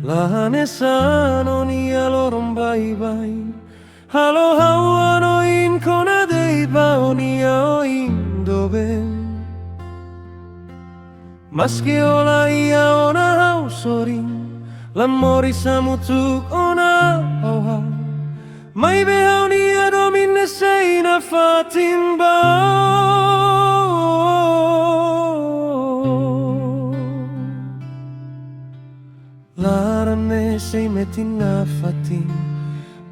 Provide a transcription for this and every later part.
Lahanesano niya lorong baybay Halo hawa in kona deitba o niya o indoben Maski ola iya ona hausoring Lamori samutuk ona oha May behaw niya Domin nesay na fatimba Larane say metin na fatim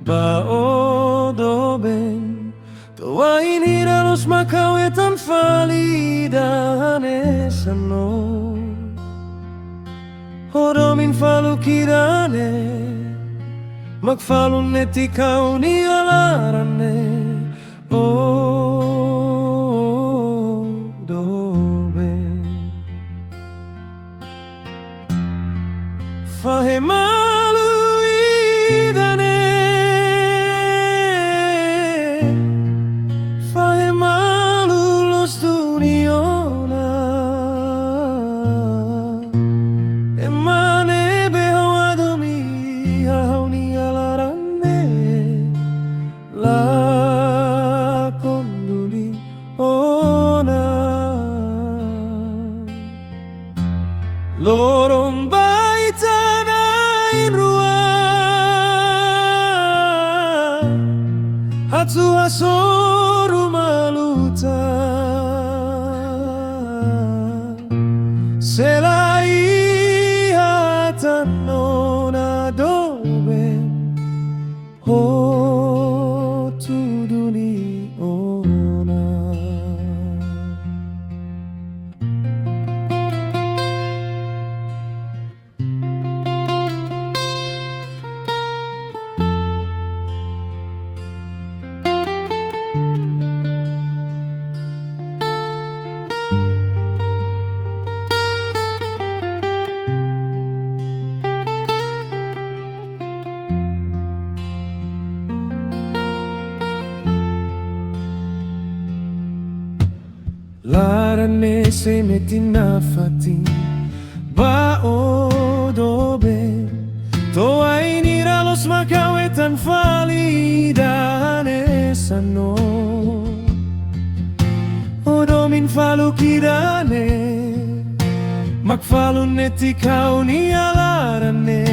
Ba o doben Tawain hira los makawetan falidanes ano O Domin Faluk irane Magfalun net ikaw ni alarane O doben Fahemalu idane Fahemalu los duniona Emane behawa domi hahau ni alarane La konduli ona Lorong Hatsu asoru maluta Selai hatan nona doben Ho tuduni ona Larane se metin na fatim Ba o doben Toain ira los makawetan falidanes ano O Domin Faluk irane Magfalun net ikaw ni alarane